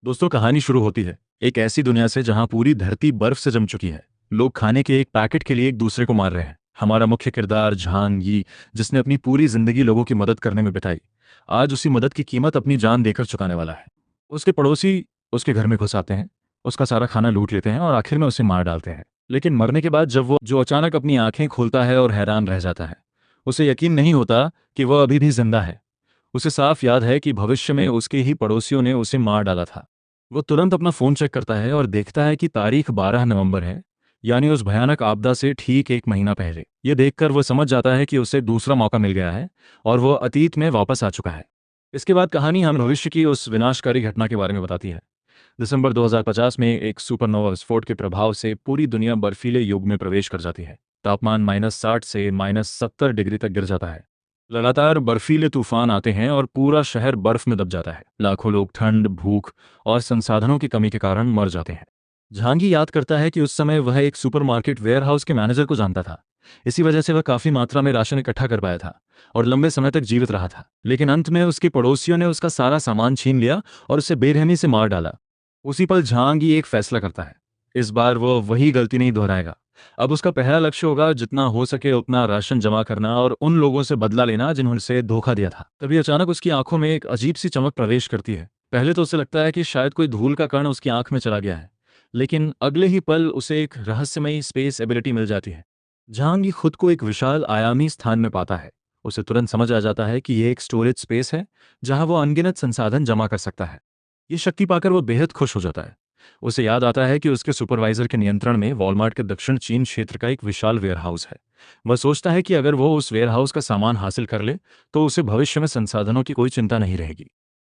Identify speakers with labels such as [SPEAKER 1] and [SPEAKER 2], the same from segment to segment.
[SPEAKER 1] दोस्तों, कहानी शुरू होती है एक ऐसी दुनिया से जहां पूरी धरती बर्फ से जम चुकी है। लोग खाने के एक पैकेट के लिए एक दूसरे को मार रहे हैं। हमारा मुख्य किरदार झांग यी, जिसने अपनी पूरी जिंदगी लोगों की मदद करने में बिताई, आज उसी मदद की कीमत अपनी जान देकर चुकाने वाला है। उसके पड़ोसी उसके घर में घुस आते हैं, उसका सारा खाना लूट लेते हैं और आखिर में उसे मार डालते हैं। लेकिन मरने के बाद जब वो अचानक अपनी आंखें खोलता है और हैरान रह जाता है। उसे यकीन नहीं होता कि वह अभी भी जिंदा है। उसे साफ याद है कि भविष्य में उसके ही पड़ोसियों ने उसे मार डाला था। वो तुरंत अपना फोन चेक करता है और देखता है कि तारीख 12 नवंबर है, यानी उस भयानक आपदा से ठीक एक महीना पहले। ये देखकर वो समझ जाता है कि उसे दूसरा मौका मिल गया है और वो अतीत में वापस आ चुका है। इसके बाद कहानी हमें भविष्य की उस विनाशकारी घटना के बारे में बताती है। दिसंबर 2050 में एक सुपरनोवा विस्फोट के प्रभाव से पूरी दुनिया बर्फीले युग में प्रवेश कर जाती है। तापमान -60 से -70 डिग्री तक गिर जाता है। लगातार बर्फीले तूफान आते हैं और पूरा शहर बर्फ में दब जाता है। लाखों लोग ठंड, भूख और संसाधनों की कमी के कारण मर जाते हैं। जहांगीर याद करता है कि उस समय वह एक सुपरमार्केट वेयरहाउस के मैनेजर को जानता था। इसी वजह से वह काफी मात्रा में राशन इकट्ठा कर पाया था और लंबे समय तक जीवित रहा था। लेकिन अंत में उसके पड़ोसियों ने उसका सारा सामान छीन लिया और उसे बेरहमी से मार डाला। उसी पल जहांगीर एक फैसला करता है। इस बार वो वही गलती नहीं दोहराएगा। अब उसका पहला लक्ष्य होगा जितना हो सके उतना राशन जमा करना और उन लोगों से बदला लेना जिन्होंने उसे धोखा दिया था। तभी अचानक उसकी आंखों में एक अजीब सी चमक प्रवेश करती है। पहले तो उसे लगता है कि शायद कोई धूल का कण उसकी आंख में चला गया है, लेकिन अगले ही पल उसे एक रहस्यमयी स्पेस एबिलिटी मिल जाती है। जहांगीर खुद को एक विशाल आयामी स्थान में पाता है। उसे तुरंत समझ आ जाता है कि यह एक स्टोरेज स्पेस है जहां वो अनगिनत संसाधन जमा कर सकता है। ये शक्ति पाकर वो बेहद खुश हो जाता है। उसे याद आता है कि उसके सुपरवाइजर के नियंत्रण में वॉलमार्ट के दक्षिण चीन क्षेत्र का एक विशाल वेयरहाउस है। वह सोचता है कि अगर वो उस वेयरहाउस का सामान हासिल कर ले तो उसे भविष्य में संसाधनों की कोई चिंता नहीं रहेगी।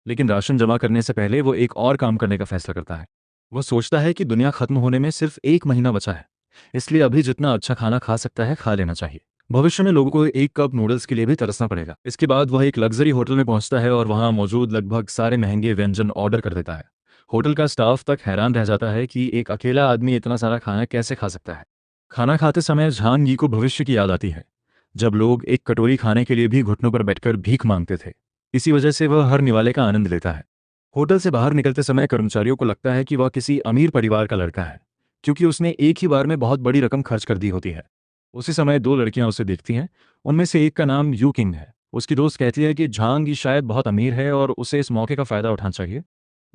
[SPEAKER 1] लेकिन राशन जमा करने से पहले वो एक और काम करने का फैसला करता है। वह सोचता है कि दुनिया खत्म होने में सिर्फ एक महीना बचा है, इसलिए अभी जितना अच्छा खाना खा सकता है खा लेना चाहिए। भविष्य में लोगों को एक कप नूडल्स के लिए भी तरसना पड़ेगा। इसके बाद वह एक लग्जरी होटल में पहुंचता है और वहां मौजूद लगभग सारे महंगे व्यंजन ऑर्डर कर देता है। होटल का स्टाफ तक हैरान रह जाता है कि एक अकेला आदमी इतना सारा खाना कैसे खा सकता है। खाना खाते समय झांग यी को भविष्य की याद आती है, जब लोग एक कटोरी खाने के लिए भी घुटनों पर बैठकर भीख मांगते थे। इसी वजह से वह हर निवाले का आनंद लेता है। होटल से बाहर निकलते समय कर्मचारियों को लगता है कि वह किसी अमीर परिवार का लड़का है, क्योंकि उसने एक ही बार में बहुत बड़ी रकम खर्च कर दी होती है। उसी समय दो लड़कियां उसे देखती हैं। उनमें से एक का नाम यू किंग है। उसकी दोस्त कहती है कि झांग यी शायद बहुत अमीर है और उसे इस मौके का फायदा उठाना चाहिए।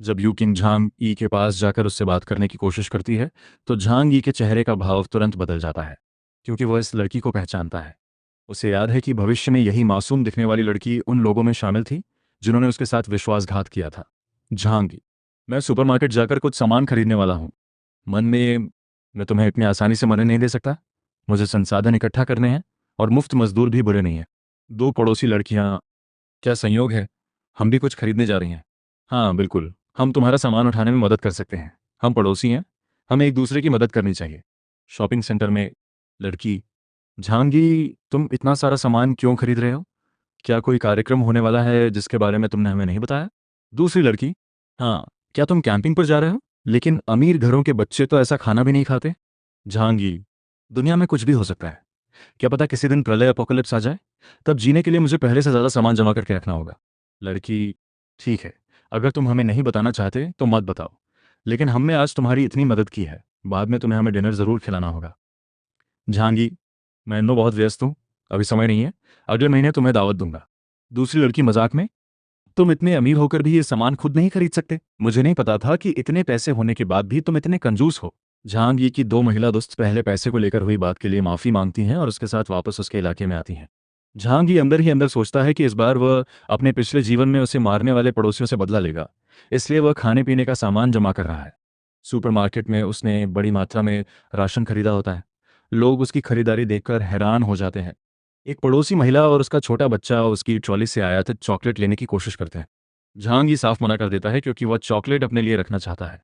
[SPEAKER 1] जब यू किंग झांग ई के पास जाकर उससे बात करने की कोशिश करती है तो झांग ई के चेहरे का भाव तुरंत बदल जाता है, क्योंकि वह इस लड़की को पहचानता है। उसे याद है कि भविष्य में यही मासूम दिखने वाली लड़की उन लोगों में शामिल थी जिन्होंने उसके साथ विश्वासघात किया था। झांग ई, मैं सुपरमार्केट जाकर कुछ सामान खरीदने वाला हूँ। मन में, मैं तुम्हें इतनी आसानी से मना नहीं दे सकता। मुझे संसाधन इकट्ठा करने हैं और मुफ्त मजदूर भी बुरे नहीं है। दो पड़ोसी लड़कियां, क्या संयोग है, हम भी कुछ खरीदने जा रही हैं। हाँ बिल्कुल, हम तुम्हारा सामान उठाने में मदद कर सकते हैं। हम पड़ोसी हैं, हमें एक दूसरे की मदद करनी चाहिए। शॉपिंग सेंटर में लड़की, झांगी तुम इतना सारा सामान क्यों खरीद रहे हो? क्या कोई कार्यक्रम होने वाला है जिसके बारे में तुमने हमें नहीं बताया? दूसरी लड़की, हाँ, क्या तुम कैंपिंग पर जा रहे हो? लेकिन अमीर घरों के बच्चे तो ऐसा खाना भी नहीं खाते। झांगी, दुनिया में कुछ भी हो सकता है। क्या पता किसी दिन प्रलय अपोकलिप्स आ जाए, तब जीने के लिए मुझे पहले से ज़्यादा सामान जमा करके रखना होगा। लड़की, ठीक है, अगर तुम हमें नहीं बताना चाहते तो मत बताओ, लेकिन हमने आज तुम्हारी इतनी मदद की है, बाद में तुम्हें हमें डिनर ज़रूर खिलाना होगा। झांगी, मैं नो बहुत व्यस्त हूँ, अभी समय नहीं है, अगले महीने तुम्हें दावत दूंगा। दूसरी लड़की मजाक में, तुम इतने अमीर होकर भी ये सामान खुद नहीं खरीद सकते? मुझे नहीं पता था कि इतने पैसे होने के बाद भी तुम इतने कंजूस हो। जहांगीर की दो महिला दोस्त पहले पैसे को लेकर हुई बात के लिए माफी मांगती हैं और उसके साथ वापस उसके इलाके में आती हैं। जहांगीर अंदर ही अंदर सोचता है कि इस बार वह अपने पिछले जीवन में उसे मारने वाले पड़ोसियों से बदला लेगा, इसलिए वह खाने पीने का सामान जमा कर रहा है। सुपरमार्केट में उसने बड़ी मात्रा में राशन खरीदा होता है। लोग उसकी खरीदारी देखकर हैरान हो जाते हैं। एक पड़ोसी महिला और उसका छोटा बच्चा उसकी ट्रॉली से आयातित चॉकलेट लेने की कोशिश करते हैं। जहांगीर साफ मना कर देता है क्योंकि वह चॉकलेट अपने लिए रखना चाहता है।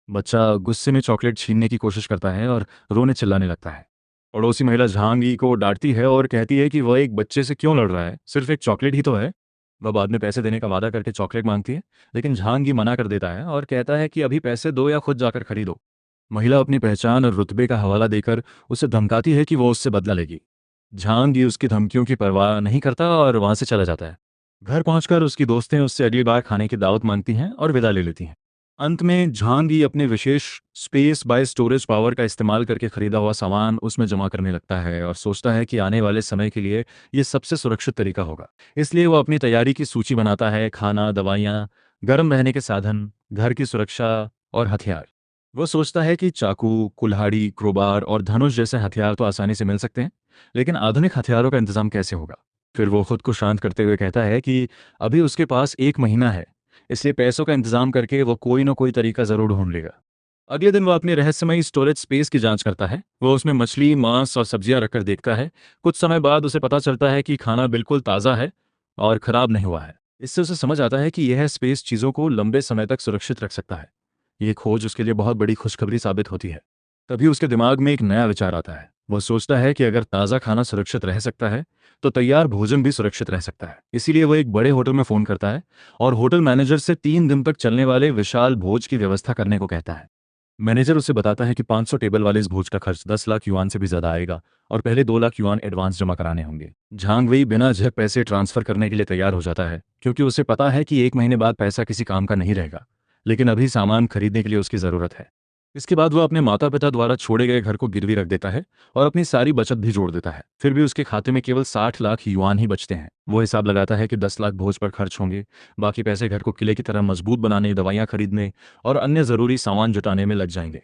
[SPEAKER 1] बच्चा गुस्से में चॉकलेट छीनने की कोशिश करता है और रोने चिल्लाने लगता है। पड़ोसी महिला जहांगीर को डांटती है और कहती है कि वह एक बच्चे से क्यों लड़ रहा है, सिर्फ एक चॉकलेट ही तो है। वह बाद में पैसे देने का वादा करके चॉकलेट मांगती है, लेकिन जहांगीर मना कर देता है और कहता है कि अभी पैसे दो या खुद जाकर खरीदो। महिला अपनी पहचान और रुतबे का हवाला देकर उसे धमकाती है कि वो उससे बदला लेगी। जहांगीर उसकी धमकियों की परवाह नहीं करता और वहां से चला जाता है। घर पहुंचकर उसकी दोस्तें उससे अगली बार खाने की दावत मांगती हैं और विदा ले लेती हैं। अंत में झांग ही अपने विशेष स्पेस बाय स्टोरेज पावर का इस्तेमाल करके खरीदा हुआ सामान उसमें जमा करने लगता है और सोचता है कि आने वाले समय के लिए ये सबसे सुरक्षित तरीका होगा। इसलिए वो अपनी तैयारी की सूची बनाता है, खाना, दवाइयाँ, गर्म रहने के साधन, घर की सुरक्षा और हथियार। वो सोचता है कि चाकू, कुल्हाड़ी, क्रोबार और धनुष जैसे हथियार तो आसानी से मिल सकते हैं, लेकिन आधुनिक हथियारों का इंतजाम कैसे होगा। फिर वो खुद को शांत करते हुए कहता है कि अभी उसके पास 1 महीना है, इसलिए पैसों का इंतजाम करके वो कोई ना कोई तरीका जरूर ढूंढ लेगा। अगले दिन वो अपने रहस्यमयी स्टोरेज स्पेस की जांच करता है। वो उसमें मछली, मांस और सब्जियां रखकर देखता है। कुछ समय बाद उसे पता चलता है कि खाना बिल्कुल ताज़ा है और खराब नहीं हुआ है। इससे उसे समझ आता है कि यह स्पेस चीज़ों को लंबे समय तक सुरक्षित रख सकता है। ये खोज उसके लिए बहुत बड़ी खुशखबरी साबित होती है। तभी उसके दिमाग में एक नया विचार आता है। वो सोचता है कि अगर ताज़ा खाना सुरक्षित रह सकता है तो तैयार भोजन भी सुरक्षित रह सकता है। इसीलिए वो एक बड़े होटल में फ़ोन करता है और होटल मैनेजर से 3 दिन तक चलने वाले विशाल भोज की व्यवस्था करने को कहता है। मैनेजर उसे बताता है कि 500 टेबल वाले इस भोज का खर्च 10 लाख युआन से भी ज़्यादा आएगा और पहले 2 लाख युआन एडवांस जमा कराने होंगे। झांग वही बिना झक पैसे ट्रांसफ़र करने के लिए तैयार हो जाता है, क्योंकि उसे पता है कि 1 महीने बाद पैसा किसी काम का नहीं रहेगा, लेकिन अभी सामान खरीदने के लिए उसकी ज़रूरत है। इसके बाद वो अपने माता पिता द्वारा छोड़े गए घर को गिरवी रख देता है और अपनी सारी बचत भी जोड़ देता है। फिर भी उसके खाते में केवल 60 लाख युआन ही बचते हैं। वो हिसाब लगाता है कि 10 लाख भोज पर खर्च होंगे, बाकी पैसे घर को किले की तरह मजबूत बनाने, दवाइयाँ खरीदने और अन्य ज़रूरी सामान जुटाने में लग जाएंगे।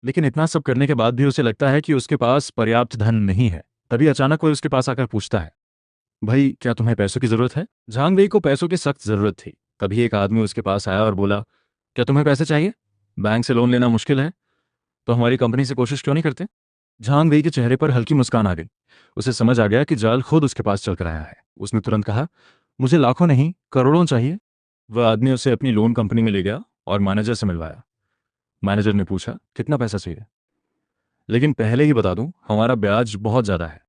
[SPEAKER 1] लेकिन इतना सब करने के बाद भी उसे लगता है कि उसके पास पर्याप्त धन नहीं है। तभी अचानक कोई उसके पास आकर पूछता है, भाई क्या तुम्हें पैसों की ज़रूरत है? झांग वेई को पैसों की सख्त ज़रूरत थी। तभी एक आदमी उसके पास आया और बोला, क्या तुम्हें पैसे चाहिए? बैंक से लोन लेना मुश्किल है, तो हमारी कंपनी से कोशिश क्यों नहीं करते? झांग वेई के चेहरे पर हल्की मुस्कान आ गई। उसे समझ आ गया कि जाल खुद उसके पास चलकर आया है। उसने तुरंत कहा, मुझे लाखों नहीं, करोड़ों चाहिए। वह आदमी उसे अपनी लोन कंपनी में ले गया और मैनेजर से मिलवाया। मैनेजर ने पूछा, कितना पैसा चाहिए? लेकिन पहले ही बता दूं, हमारा ब्याज बहुत ज़्यादा है।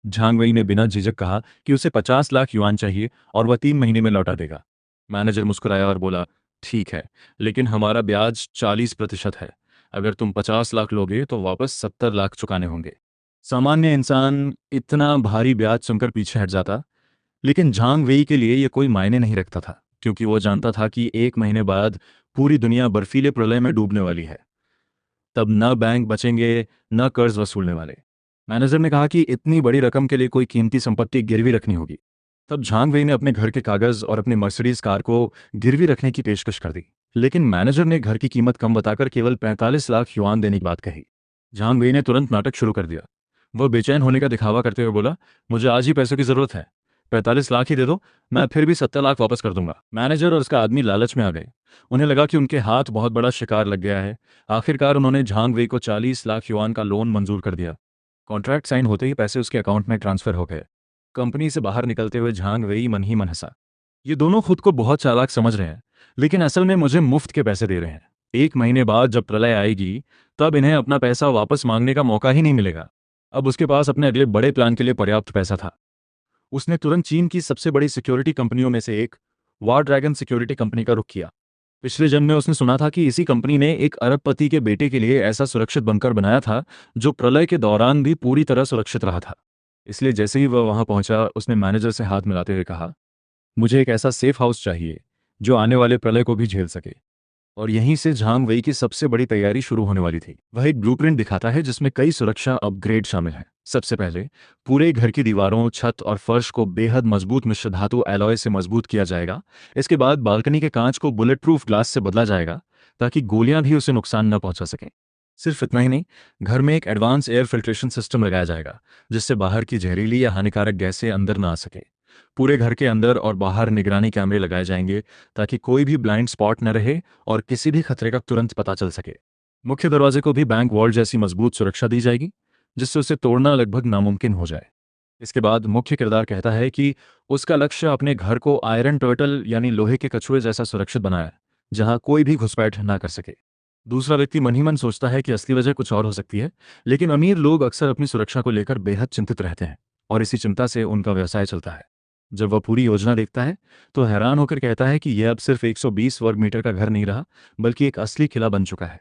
[SPEAKER 1] झांग वेई ने बिना झिझक कहा कि उसे 50 लाख युआन चाहिए और वह 3 महीने में लौटा देगा। मैनेजर मुस्कुराया और बोला, ठीक है, लेकिन हमारा ब्याज 40% है। अगर तुम 50 लाख लोगे तो वापस 70 लाख चुकाने होंगे। सामान्य इंसान इतना भारी ब्याज सुनकर पीछे हट जाता, लेकिन झांग वेई के लिए यह कोई मायने नहीं रखता था, क्योंकि वो जानता था कि 1 महीने बाद पूरी दुनिया बर्फीले प्रलय में डूबने वाली है। तब न बैंक बचेंगे, न कर्ज वसूलने वाले। मैनेजर ने कहा कि इतनी बड़ी रकम के लिए कोई कीमती संपत्ति गिरवी रखनी होगी। तब झांग वेई ने अपने घर के कागज और अपनी मर्सिडीज कार को गिरवी रखने की पेशकश कर दी। लेकिन मैनेजर ने घर की कीमत कम बताकर केवल 45 लाख युआन देने की बात कही। झांग वेई ने तुरंत नाटक शुरू कर दिया। वह बेचैन होने का दिखावा करते हुए बोला, मुझे आज ही पैसों की जरूरत है, 45 लाख ही दे दो, मैं फिर भी 70 लाख वापस कर दूंगा। मैनेजर और उसका आदमी लालच में आ गए। उन्हें लगा कि उनके हाथ बहुत बड़ा शिकार लग गया है। आखिरकार उन्होंने झांग वेई को 40 लाख युआन का लोन मंजूर कर दिया। कॉन्ट्रैक्ट साइन होते ही पैसे उसके अकाउंट में ट्रांसफर हो गए। कंपनी से बाहर निकलते हुए झांग वेई मन ही मन हंसा। ये दोनों खुद को बहुत चालाक समझ रहे हैं, लेकिन असल में मुझे मुफ्त के पैसे दे रहे हैं। 1 महीने बाद जब प्रलय आएगी, तब इन्हें अपना पैसा वापस मांगने का मौका ही नहीं मिलेगा। अब उसके पास अपने अगले बड़े प्लान के लिए पर्याप्त पैसा था। उसने तुरंत चीन की सबसे बड़ी सिक्योरिटी कंपनियों में से एक वार ड्रैगन सिक्योरिटी कंपनी का रुख किया। पिछले जन्म में उसने सुना था कि इसी कंपनी ने एक अरबपति के बेटे के लिए ऐसा सुरक्षित बंकर बनाया था जो प्रलय के दौरान भी पूरी तरह सुरक्षित रहा था। इसलिए जैसे ही वह वहां पहुंचा, उसने मैनेजर से हाथ मिलाते हुए कहा, मुझे एक ऐसा सेफ हाउस चाहिए जो आने वाले प्रलय को भी झेल सके। और यहीं से झांग वेई की सबसे बड़ी तैयारी शुरू होने वाली थी। वह एक ब्लूप्रिंट दिखाता है जिसमें कई सुरक्षा अपग्रेड शामिल हैं। सबसे पहले पूरे घर की दीवारों, छत और फर्श को बेहद मजबूत मिश्र धातु एलॉय से मजबूत किया जाएगा। इसके बाद बालकनी के कांच को बुलेट प्रूफ ग्लास से बदला जाएगा ताकि गोलियां भी उसे नुकसान न पहुंचा सकें। सिर्फ इतना ही नहीं, घर में एक एडवांस एयर फिल्ट्रेशन सिस्टम लगाया जाएगा जिससे बाहर की जहरीली या हानिकारक गैसें अंदर न आ सके। पूरे घर के अंदर और बाहर निगरानी कैमरे लगाए जाएंगे ताकि कोई भी ब्लाइंड स्पॉट न रहे और किसी भी खतरे का तुरंत पता चल सके। मुख्य दरवाजे को भी बैंक वॉल जैसी मजबूत सुरक्षा दी जाएगी जिससे उसे तोड़ना लगभग नामुमकिन हो जाए। इसके बाद मुख्य किरदार कहता है कि उसका लक्ष्य अपने घर को आयरन टर्टल यानी लोहे के कछुए जैसा सुरक्षित बनाया, जहां कोई भी घुसपैठ ना कर सके। दूसरा व्यक्ति मन ही मन सोचता है कि असली वजह कुछ और हो सकती है, लेकिन अमीर लोग अक्सर अपनी सुरक्षा को लेकर बेहद चिंतित रहते हैं और इसी चिंता से उनका व्यवसाय चलता है। जब वह पूरी योजना देखता है तो हैरान होकर कहता है कि यह अब सिर्फ 120 वर्ग मीटर का घर नहीं रहा, बल्कि एक असली किला बन चुका है।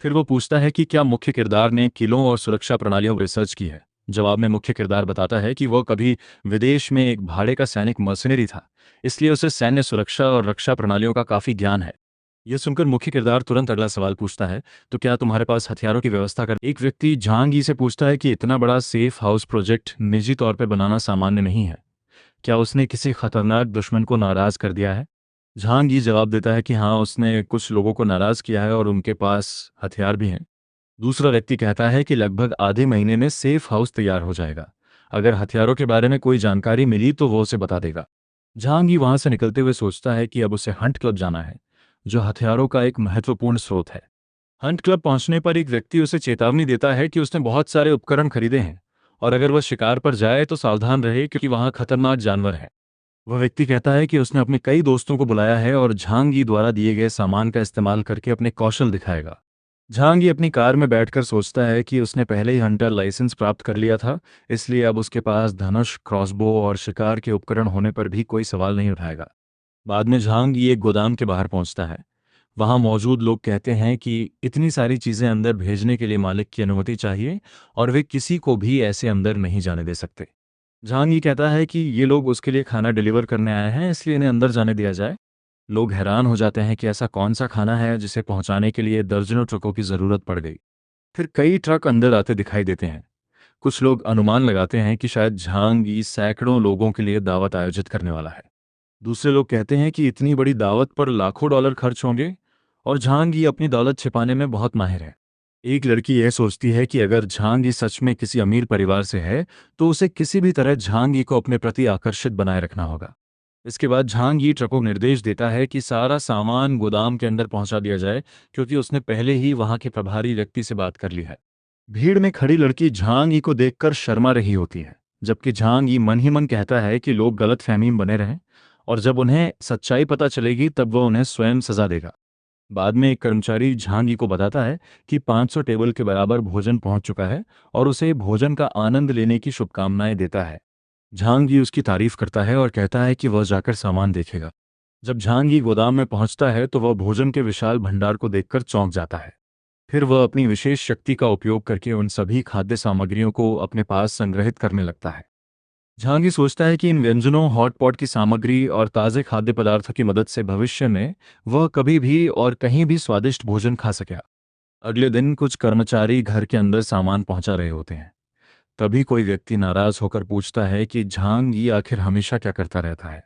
[SPEAKER 1] फिर वो पूछता है कि क्या मुख्य किरदार ने किलों और सुरक्षा प्रणालियों पर रिसर्च की है। जवाब में मुख्य किरदार बताता है कि वह कभी विदेश में एक भाड़े का सैनिक मर्सिनरी था, इसलिए उसे सैन्य सुरक्षा और रक्षा प्रणालियों का काफ़ी ज्ञान है। यह सुनकर मुख्य किरदार तुरंत अगला सवाल पूछता है, तो क्या तुम्हारे पास हथियारों की व्यवस्था कर। एक व्यक्ति झांग यी से पूछता है कि इतना बड़ा सेफ हाउस प्रोजेक्ट निजी तौर पर बनाना सामान्य नहीं है। क्या उसने किसी खतरनाक दुश्मन को नाराज कर दिया है। झांग यी जवाब देता है कि हाँ, उसने कुछ लोगों को नाराज किया है और उनके पास हथियार भी हैं। दूसरा व्यक्ति कहता है कि लगभग आधे महीने में सेफ हाउस तैयार हो जाएगा। अगर हथियारों के बारे में कोई जानकारी मिली तो वो उसे बता देगा। झांग यी वहां से निकलते हुए सोचता है कि अब उसे हंट क्लब जाना है, जो हथियारों का एक महत्वपूर्ण स्रोत है। हंट क्लब पहुंचने पर एक व्यक्ति उसे चेतावनी देता है कि उसने बहुत सारे उपकरण खरीदे हैं और अगर वह शिकार पर जाए तो सावधान रहे क्योंकि वहां खतरनाक जानवर हैं। वह व्यक्ति कहता है कि उसने अपने कई दोस्तों को बुलाया है और झांग यी द्वारा दिए गए सामान का इस्तेमाल करके अपने कौशल दिखाएगा। झांग यी अपनी कार में बैठकर सोचता है कि उसने पहले ही हंटर लाइसेंस प्राप्त कर लिया था, इसलिए अब उसके पास धनुष, क्रॉसबो और शिकार के उपकरण होने पर भी कोई सवाल नहीं उठाएगा। बाद में झांग यी एक गोदाम के बाहर पहुंचता है। वहां मौजूद लोग कहते हैं कि इतनी सारी चीजें अंदर भेजने के लिए मालिक की अनुमति चाहिए और वे किसी को भी ऐसे अंदर नहीं जाने दे सकते। झांग यी कहता है कि ये लोग उसके लिए खाना डिलीवर करने आए हैं, इसलिए इन्हें अंदर जाने दिया जाए। लोग हैरान हो जाते हैं कि ऐसा कौन सा खाना है जिसे पहुंचाने के लिए दर्जनों ट्रकों की जरूरत पड़ गई। फिर कई ट्रक अंदर आते दिखाई देते हैं। कुछ लोग अनुमान लगाते हैं कि शायद झांग यी सैकड़ों लोगों के लिए दावत आयोजित करने वाला है। दूसरे लोग कहते हैं कि इतनी बड़ी दावत पर लाखों डॉलर खर्च होंगे और झांग यी अपनी दौलत छिपाने में बहुत माहिर है। एक लड़की यह सोचती है कि अगर झांग यी सच में किसी अमीर परिवार से है तो उसे किसी भी तरह झांग यी को अपने प्रति आकर्षित बनाए रखना होगा। इसके बाद झांग यी ट्रकों को निर्देश देता है कि सारा सामान गोदाम के अंदर पहुंचा दिया जाए, क्योंकि उसने पहले ही वहां के प्रभारी व्यक्ति से बात कर ली है। भीड़ में खड़ी लड़की झांग यी को देखकर शर्मा रही होती है, जबकि झांग यी मन ही मन कहता है कि लोग गलतफहमी में बने रहें और जब उन्हें सच्चाई पता चलेगी तब वह उन्हें स्वयं सजा देगा। बाद में एक कर्मचारी झांग यी को बताता है कि 500 टेबल के बराबर भोजन पहुंच चुका है और उसे भोजन का आनंद लेने की शुभकामनाएं देता है। झांग यी उसकी तारीफ करता है और कहता है कि वह जाकर सामान देखेगा। जब झांग यी गोदाम में पहुंचता है तो वह भोजन के विशाल भंडार को देखकर चौंक जाता है। फिर वह अपनी विशेष शक्ति का उपयोग करके उन सभी खाद्य सामग्रियों को अपने पास संग्रहित करने लगता है। झांग यी सोचता है कि इन व्यंजनों, हॉटपॉट की सामग्री और ताज़े खाद्य पदार्थों की मदद से भविष्य में वह कभी भी और कहीं भी स्वादिष्ट भोजन खा सकेगा। अगले दिन कुछ कर्मचारी घर के अंदर सामान पहुंचा रहे होते हैं। तभी कोई व्यक्ति नाराज होकर पूछता है कि झांग यी आखिर हमेशा क्या करता रहता है।